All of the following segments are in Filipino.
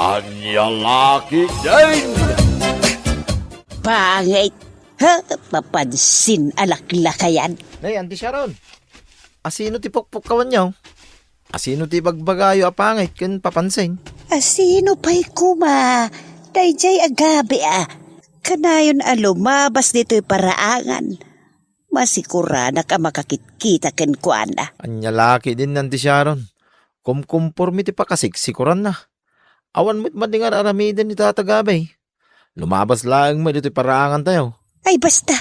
Anya laki din! Pangit! Ha? Papansin alaklakayan. Nay, Auntie Sharon. Asino ti pukpukawan niyo? Asino ti bagbagayo apangit kun papansin? Asino pa'y kuma? Dayjay agabi Kanayon lumabas dito'y paraangan. Masikura na ka makakitkita ken kuana. Anya laki din Auntie Sharon. Kumkumpormi ti pakasiksikuran na. Awan mo't madingar aramiden ni tatagabay. Lumabas lang mo dito'y paraangan tayo. Ay basta,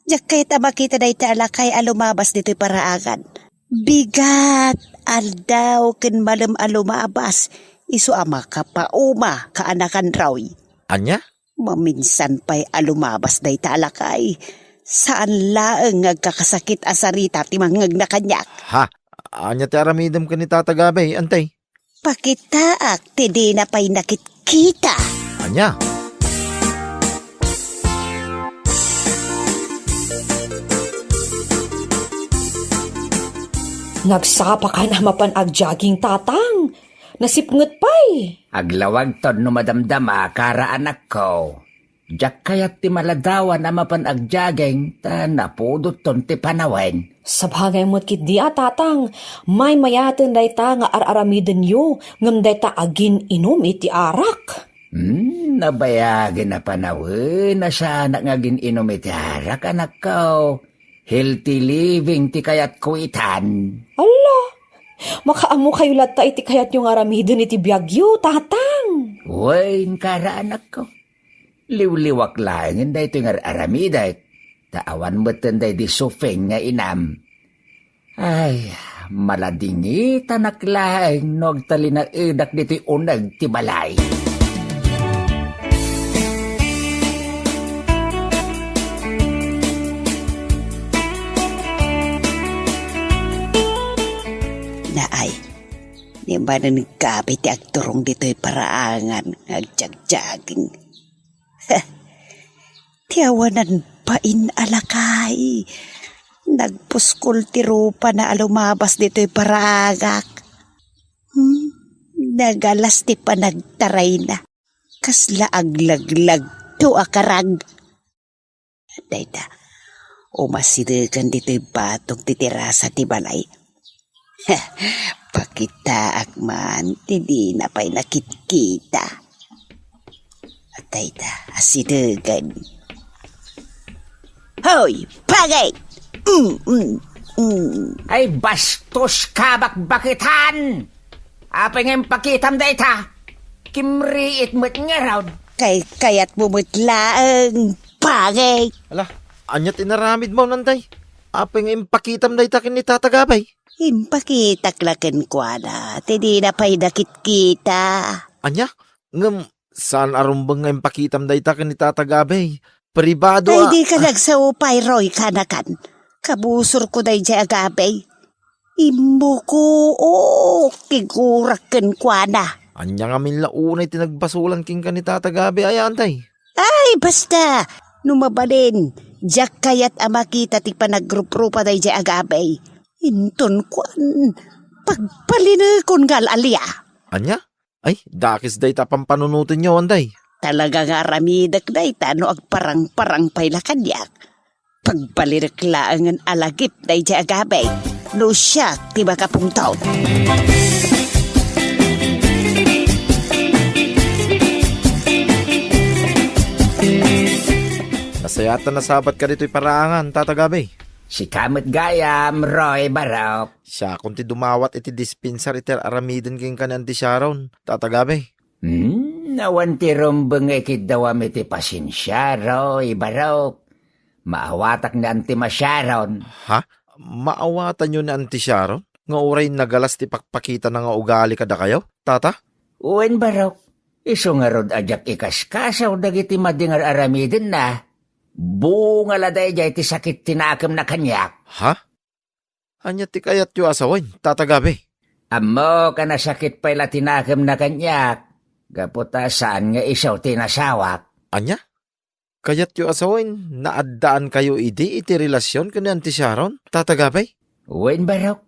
diyak kahit makita na italakay lumabas dito'y paraangan. Bigat, aldaw ken malam lumabas. Isu ama ka pauma kaanakan rawi. Anya? Maminsan pa'y lumabas na italakay. Saan laeng ngagkakasakit asarita ti mangag na kanyak. Ha? Anya ti aramidem ka ni tatagabay, antay? Pakitaak ti di na pa'y nakitkita. Anya? Nagsapa ka na mapan-ag-jogging tatang. Nasipngot pa'y. Aglawag ton no madamdama kara anak ko. Diyak kayat ti maladawa na mapan-ag-jogging ta napudot ton ti panawen. Sabagay mo't kit di tatang. May mayaten day ta nga araramiden yo. Ngam day ta agin inom iti arak. Nabayagin na panawin na siya anak nga gininom iti arak anak ko. Healthy living ti kayat kuitan. Ala, makaamu kayo lata iti kayat yung aramiden iti biyagyo, tatang. Uy, kara anak ko. Liwliwak lang hindi ito yung aramiday. Taawan mo tinday di sufeng nga inam. Ay, maladingit anak lang. Nagtali na idak dito'y unag ti balay. Naay, di ba na nagkapit ti agturong dito'y paraangan nagjagjaging. Tiyawanan pa in alakay. Nagpuskol ti rupa na lumabas dito'y paraagak. Nagalas ti panagtaray na. Kasla aglaglag to akarag. Dayda, umasidagan dito'y batog ti tirasa ti balay. Pakita akman, ti na pa'y nakitkita. At dayda, asidagan. Hoy, pagay! Ay bastos kabak-bakitan! Apeng pakitam dayta! Kimriit mo't nga raw. Kayat bumutlaang pagay! Ala, anya tinaramid mo nantay? Apeng impakitam day takin ni tatagabay. Impakitaklaken kwa na, ti na pa'y nakitkita. Anya? Ngam, saan arumbang nga impakitam day takin ni tatagabay? Pribado Ay di ka nagsaupay, Roy, kanakan. Kabusor ko day dya agabay. Imo ko, kiguraken kwa na. Anya nga min launay tinagbasulan king ka ni tatagabay ay antay. Ay, basta, numabalin. Diyak kayat amakita ti panaggrup-rupa day dya agabay. Inton kwan, pagpalinakon gal alia. Anya? Ay, dakis day tapang panunutin nyo anday. Talaga nga ramidak na itano agparang-parang payla kanyak. Pagpalireklaangan alagip na iti agabay. No siya, ti baka pungtaw. Nasayata na sabat ka dito'y paraangan, tatagabay. Si kamot gayam, Roy Barok. Siya kung ti dumawat iti dispensar iti aramidin king kanan ti Sharon, tatagabay. Nawan ti rumbeng ikid dawam iti pasensya, Roy Barok. Maawatak na anti masyaron. Ha? Maawatan nyo na anti Sharon? Nga uray nagalas ti pakpakita na nga ugali kada kayo, tata? Uwen Barok, iso nga rod ajak ikaskasaw dagiti madingar aramidin na. Bunga laday jay ti sakit tinakam na kanyak. Ha? Anya ti kayat yu asawin, tatagabi. Amo ka na sakit pa'y latinakam na kanyak. Gaputa saan nga isaw tinasawak. Anya? Kayat yu asawin, naaddaan kayo iti relasyon kani anti Sharon, tatagabay? Uwen Barok,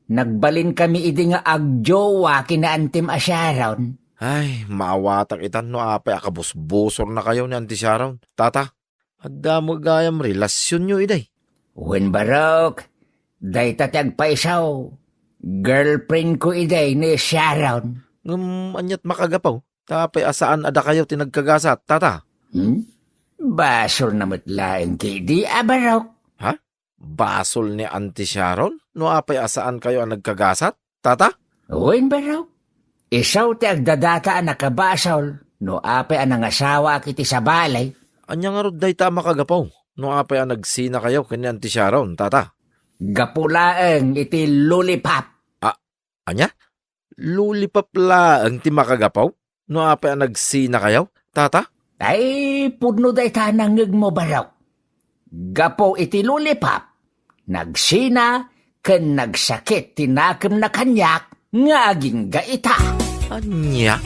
nagbalin kami idi nga agjowa kina antim asyaron. Ay, maawatak itan no apay akabusbusor na kayo ni Auntie Sharon. Tata, adda mo gayam relasyon nyo iday. Wen barok, day tatag paisaw. Girlfriend ko iday ni Sharon. Anyat makagapaw. Tapay asaan ada kayo tinagkagasat, tata? Basol na matlaeng kay di barok. Basol ni Auntie Sharon? No apay asaan kayo ang nagkagasat, tata? Wen barok. Isaw ti agdadata ang nakabasol, no apay ang nangasawa kiti sa balay. Anya nga rod day ta makagapaw. No apay ang nagsina kayo kini Auntie Sharon, tata? Gapulaeng iti lollipop. Anya? Lulipap laang ti makagapaw? No apay ang nagsina kayo, tata? Ay, pudno day tanangig mo barok. Gapo iti lollipop. Nagsina, ken nagsakit tinakam na kanyak, nga aging gaita. Anya?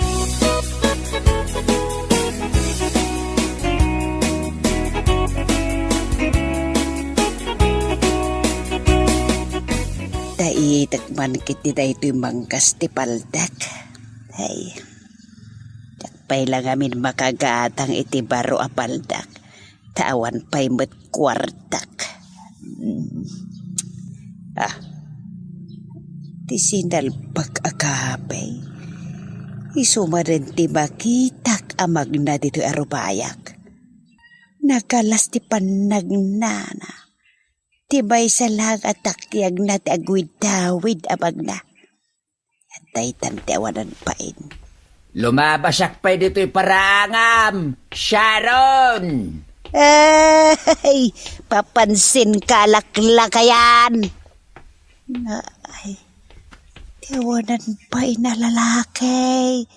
Dai takman kiti da ito'y mangkas ti paldak. Ay, takpay lang amin makagatang iti baro a paldak. Tawan pa'y met kwartak. Ti sinalpag agapay. Isuma rin ti makitak amag na dito arubayak. Nagalas ti panagnana. Tibay sa lag at takyag na ti agwid-dawid amag na. At tay tantiawanan pain. Lumabasak pa dito'y parangam, Sharon! Ay, papansin ka laklakayan. Ay, tiawanan pa na lalaki.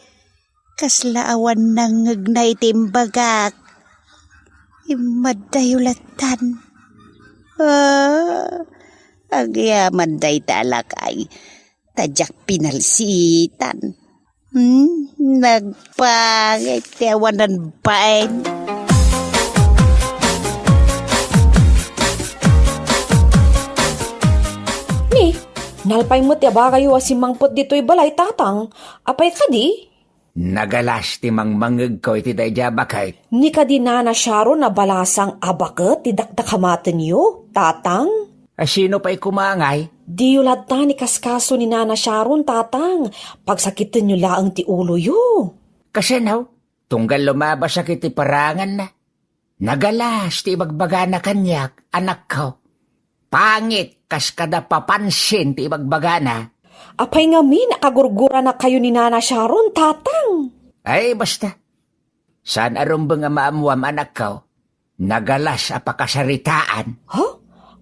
Kaslaawan ng ngagnay timbagak. Imadayulatan. Agyaman day talakay. Tadyak pinalsitan. Nagpangit tiawanan pain. Nalpay mo ti ba kayo asimangpot dito'y balay tatang? Apay ka di? Nagalas ti mangmangeg ko iti dayja bakay. Ni ka di na Sharon na balasang abaket ti dakdakamaten yo, tatang? Sino pa'y kumangay? Di yulad ta ni kaskaso ni Nana Sharon, tatang. Pagsakitin nyo laang ti ulo yo. Kasi now, tunggal lumabas sa kiti parangan na. Nagalas ti ibagbaga na kanyak, anak ko. Pangit kas kada papansin ti ibagbaga na. Apay nga nakagurgura na kayo ni Nana Sharon, tatang. Ay, basta. Saan arumbang nga maamuam anak ko? Nagalas apakasaritaan.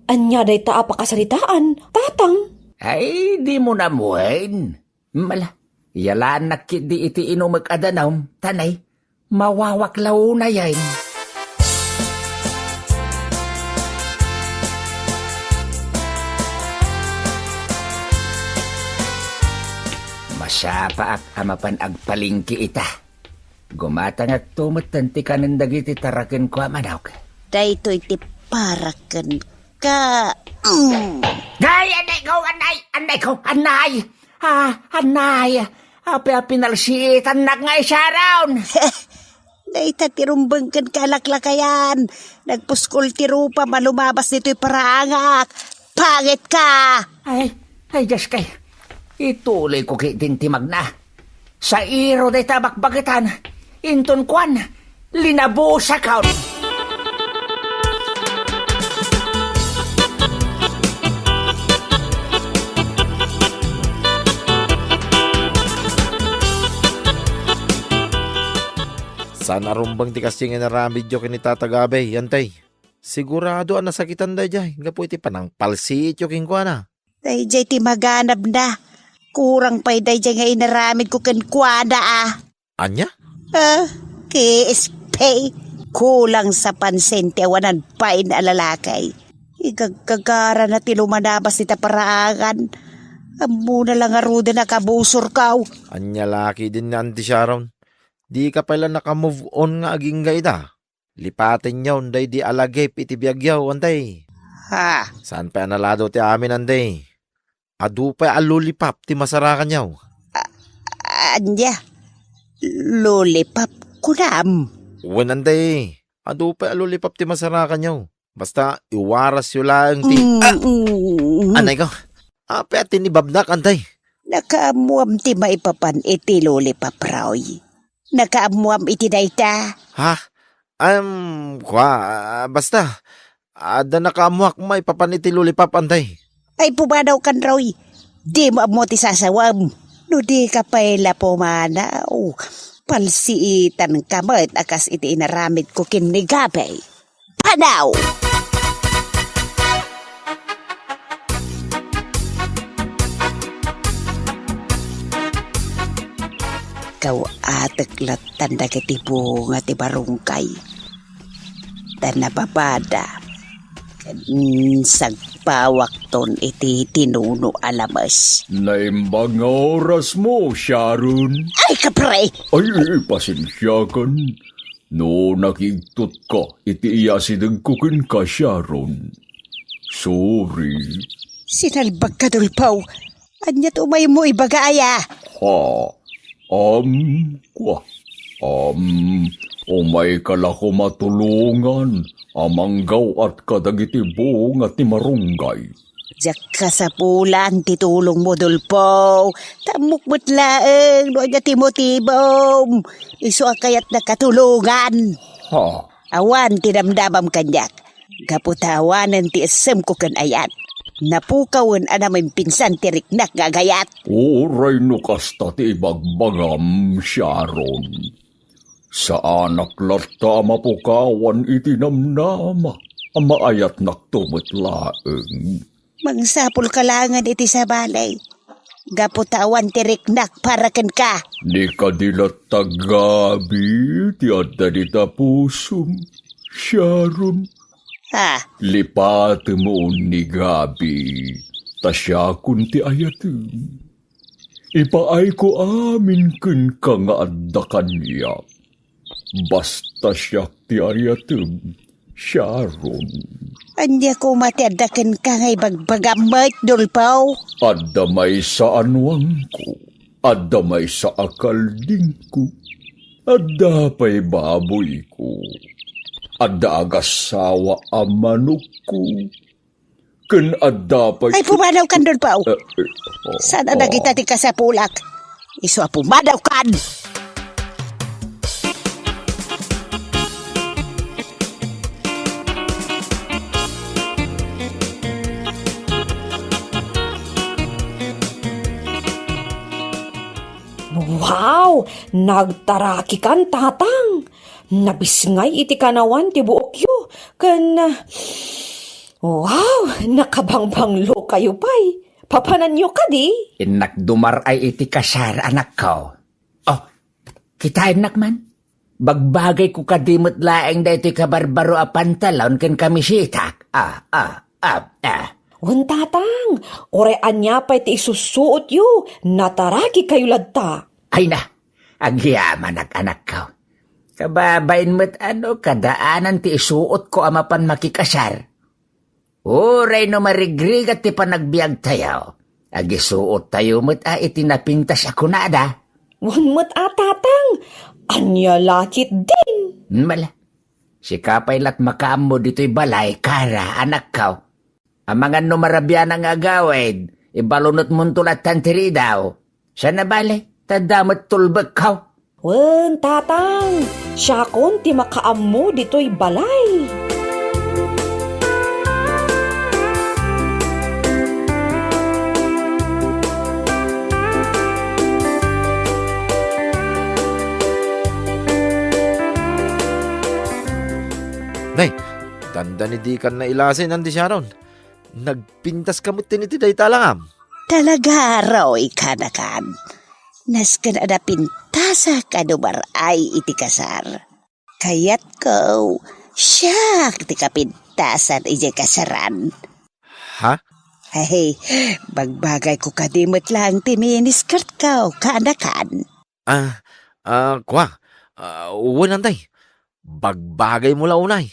Anya day ta apakasaritaan, tatang. Ay, di mo na muhin. Mala, yalaan nakit di iti inumag adanaw, tanay, mawawaklaw na yan. Masapa ak amapan agpalingki ita. Gumatang at tumatan ti kanan dagiti taraken ko amanawk. Daytoy ti paraken ka. Day, anay ko, anay! Anay! Pinalsiitan na nga Sharon! Dayta tirumbang kan kalaklakayan. Nagpuskol ti rupa malumabas dito'y parangak. Pangit ka! Ay, Diyos kay. Ituloy ko kay tintimag na. Sa iro day tabakbagitan, inton kwan, linabusa kaon. Sana rumbang ti kasing inaramidyo kini tatagabay, yantay. Sigurado ang nasakitan da jay. Nga po iti panang palsityo king kwa na. Dayjay ti maganab na. Kurang pa'y dayjay nga inaramid ko kenkwana Anya? Kiispay. Kulang sa pansin ti awanan pa'y na lalakay. Igagagara na tilumanabas ti taparaangan. Amo na lang aruda na kabusor kaw. Anya laki din na Auntie Sharon. Di ka pala naka-move on nga aging gaida. Lipatin yaw, day di alagay iti biyagyaw, antay. Ha? Saan pa analado ti amin, antay? Adu pa alulipap ti masarakan yaw. Anya? Lollipop kunam. Wananday, ado pa alulipap ti masarakan nyo. Basta iwaras yun lang ti... Anay ko, pati ni Babnak, antay. Nakaamuam ti maipapan iti lollipop Roy. Nakaamuam iti dayta. Ha? Basta. Ada nakamuhak may papaniti lulipap, antay. Ay pumanaw kan Roy. Di mo ti sasawam. No di ka pala pumanaw. Palsiitan kamot akas iti inaramid ko kinigabay. Panaw! Ikaw ataklat tanda kitipo nga ti barungkay. Tanababada. Sagpawak ton iti tinuno alamas. Naimbang nga oras mo, Sharon. Ay kapre! Ay, pasensya kan. No nakigtot ka, iti iyasidag ko kin ka, Sharon. Sorry. Sinalbag ka dulpaw. Anyat umay mo ibagaaya. Umay kalako matulungan, amanggaw at kadagiti buong at ni marunggay. Diyak ka sa pulan, titulong mo dulpaw. Tamok mo't laeng, doon niya timotibom. Iso kayat nakatulungan. Awan, tinamdamam kanyak. Gaputawanan ti esem ko kan ayat. Napukawan anamay pinsan tiriknak gagayat. Uray no kasta ti ibagbagam, Sharon. Sa anak larta mapukawan itinamnama, ang maayat naktumot laeng. Mangsapul kalangan iti sa balay. Gaputawan tiriknak para ken ka. Ni kadilat tagabi, ti adda di tapusum, Sharon. Lipat mo ni Gabi, tasya kunti ayatim. Ipaay ko amin kun ka nga adda kanya. Basta siya ti ayatim, Sharon. Anya ko matiadakan ka ngay bagbagamit, dulpaw. Adda may sa anwang ko, adda may sa akalding ko, adda pa'y baboy ko. Adda agasawa ang manok ko. Ken adda pa... Ay, pumadaw kan doon pa. Sana na kita ti kasapulak. Iso pumadaw kan. Wow! Nagtaraki kan, tatang! Nabisngay iti kanawan ti buok yu. Wow! Nakabangbanglo kayo pa'y. Papanan nyo ka di? Inakdumar ay iti kasar, anak ko. Kita enak man. Bagbagay ko kadimot laeng da iti kabarbaro a pantalon ken kamisitak. Wan tatang, orean niya pa'y ti isusuot yu. Nataraki kayo ladta. Ay na, agyaman anak ko. Kababain mo't kadaanan ti isuot ko amapan makikasar. Uray no marigrig at ti panagbiag tayo. Agisuot tayo mo't itinapintas ako na ada. Wan mo't tatang, anya lakit din. Mala, si kapay lat makaam mo dito'y balay, kara, anak ko. Ang mga numarabyan ang agawid, ibalunot mong tulat tantiri daw. Sana bale, tadamot tulbag ko. Wan tatang, siya kon ti makaam mo dito'y balay. Nay, tanda ni di kan na ilasin ang di Sharon. Nagpintas kamot tiniti day talangam. Talaga raw ikanakan. Naskan ada pintasa kadubar ay iti kasar. Kayat ko, siyak ti kapintasan iti kasaran. Ha? Hey, bagbagay ko kadimot lang ti miniskirt ko, kaanakan. Wanan tay. Bagbagay mo launay.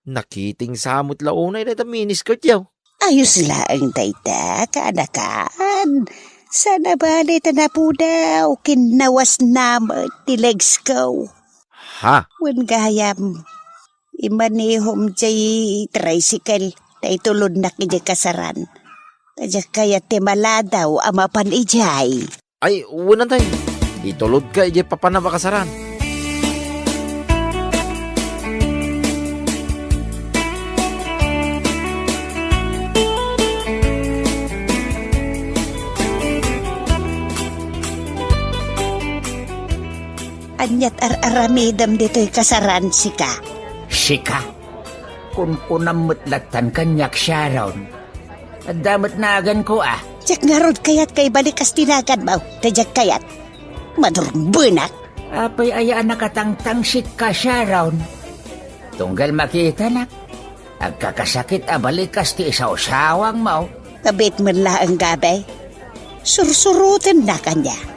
Nakiting samot launay na ta miniskirt yaw. Ayos lang tayta, kaanakan. Sana bali na po daw, kinawas naman ti legs ko. Ha? Wan gayam, imanihom jay tricycle, tay tulod na kaya kasaran. Tadya kaya timala daw, amapan ijay. Ay, unan tay. Itulod ka, ije papanabakasaran. Anyat aramidam dito'y kasaran sika. Sika, kung kunamutlatan kanyak siya raon. At damat nagan ko Tsak nga rod kayat kay balikas tinagan mo. Tadyak kayat. Madurbunak. Apay ayaan nakatangtang sika siya raon. Tunggal makita nak. Agkakasakit balikas ti isaw-sawang mo. Kabit man la ang gabay. Sursurutin na kanya.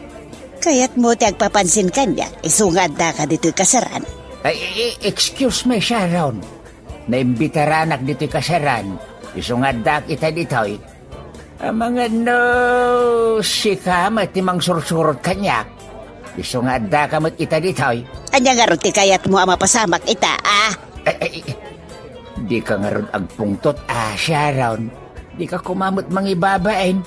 Kaya't mo ti agpapansin kanya, isungad na ka dito'y kasaran. Ay, excuse me, Sharon. Naimbitaranak dito'y kasaran. Isungad na kita dito'y. Ang mga no, sika matimang sursurot kanya. Isungad na ka mat ita dito'y. Anya nga ron ti kayat mo ang mapasamak ita, Di ka nga ron agpungtot, Sharon. Di ka kumamot mangibabain.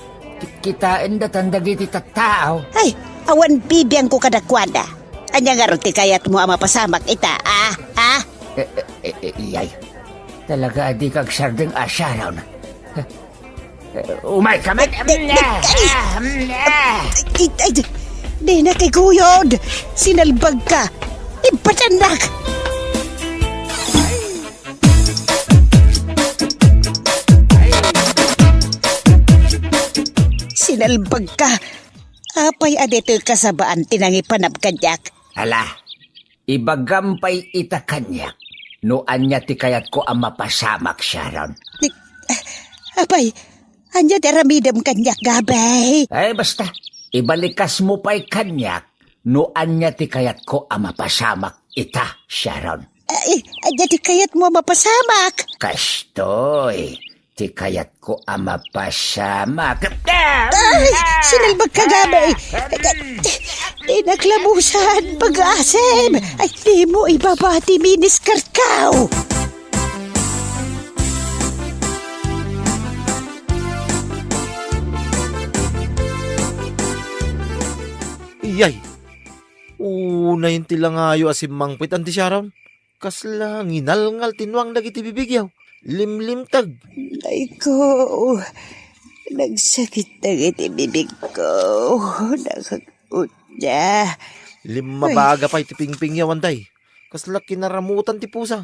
Kitain da tandagi ti tattao. Ay, awan bibiyang ko kadakwada. Anya nga ron ti kayat mo ang mapasamak ita, Iyay. Talaga di kag sardeng Sharon. Umay ka man. Di na kay Guyod. Sinalbag ka. Ibatandak. Sinalbag ka. Apay adeto'y kasabaan tinangipanap kanyak. Hala, ibagampay ita kanyak. Noan niya ti kayat ko ang mapasamak, Sharon. Apay, anya daramidam kanyak gabay. Ay basta, ibalikas mo pa'y kanyak. Noan niya ti kayat ko ang mapasamak ita, Sharon. Anya ti kayat mo mapasamak. Kastoy, ti kayat ko ang mapasamak. Ay, sinalbag ka gabay. Di naklabusan pag-asem. Ay, di mo ibabati miniskarkaw. Iyay. Una yung tilangayo asim mangpit anti Sharon. Kasla nginalngal tinwang dagiti bibigyaw. Limlimtag. Ay ko, nagsakit na iti bibig ko. Nakakutya. Limabaga pa iti pingpingyaw anday. Kasla kinaramutan ti pusa.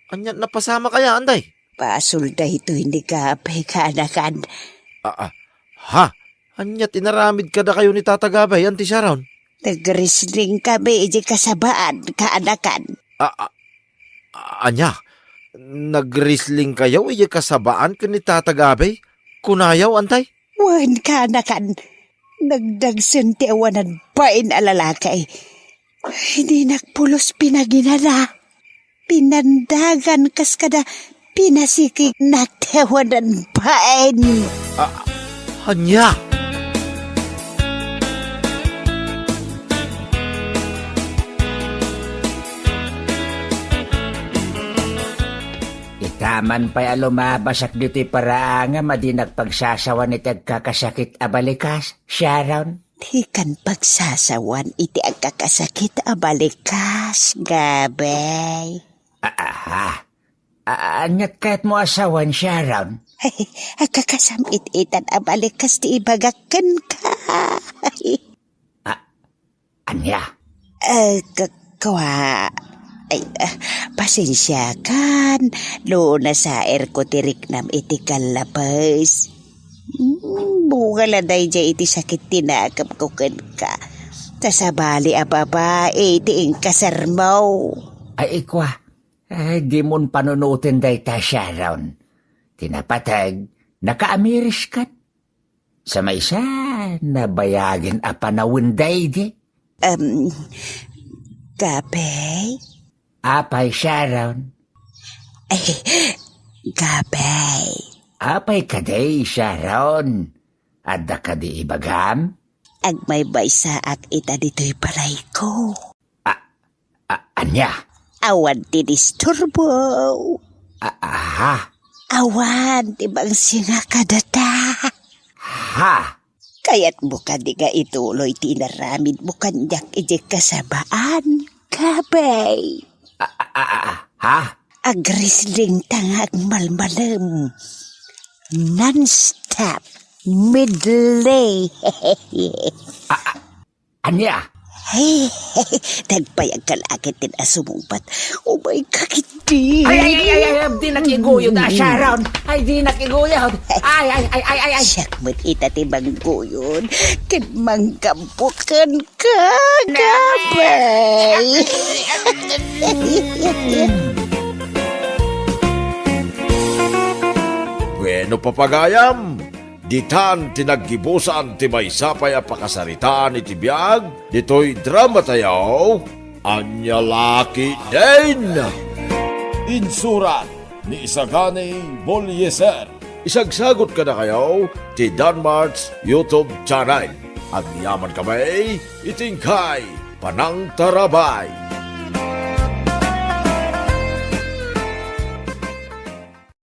Anya napasama kaya anday. Pasul na ito hindi ka pekanakan. Ha? Anya tinaramid kada kayo ni tatagabay anti Sharon. Nagrisling kami iti kasabaan kaanakan. Anya? Nagrisling kayo iya kasabaan ka ni tatagabay? Kunayaw antay? Wan kaanakan. Nagdagsan ti awanan pain alalakay. Hindi nagpulos pinaginala. Pinandagan kas kada pinasikig na tewanan pain. Anya? Itaman pa'y lumabasak dito'y paraan nga madinak pagsasawan iti agkakasakit balikas, Sharon. Di kan pagsasawan iti agkakasakit balikas, gabay. Anyat kahit mo asawan, Sharon. Ay, agkakasamit-itan balikas ti ibagakan ka. Anya? Kakwa... Ay, pasensya kan. Luna sa ko tirik nam iti kalabas. Bukala day dya iti sakit tinakap ko ka. Tasabali babae iti inkasar mo. Ay, ikwa. Ay, di mon panunutin day ta, Sharon. Tinapatag, naka-amiris ka. Sa may isa, nabayagin panawin day di. Gabay? Apay, Sharon. Ay, gabay. Apay ka day, Sharon. Adda ka di ibagam? Ag may baysaak ita dito'y balay ko. Anya? Awan ti disturbo. Aha. Awan ti bang singa kadata. Ha? Kaya't bukan di ka ituloy tinaramid bukan jak ijek kasabaan. Kabay. Ha? Agrisling tangag malmalem. Non-stop. Midlay. Anya? Hey, nagpayag ka lakit din asumumpat. Oh my kakiti. Ay, di nakiguyod na siya ron. Ay, di nakiguyod. Ay. Siyakmat itatibang guyon. Kan mangkampukan ka, gabay. Bueno papagayam, ditan tinaggibusan ti may sapay a pakasaritaan iti biyag, dito'y drama tayaw, anya laki din. Insurat ni Isagani Bolyeser. Isagsagot ka na kayo ti Danmarts YouTube channel. At yaman kami itingkay Panang Tarabay.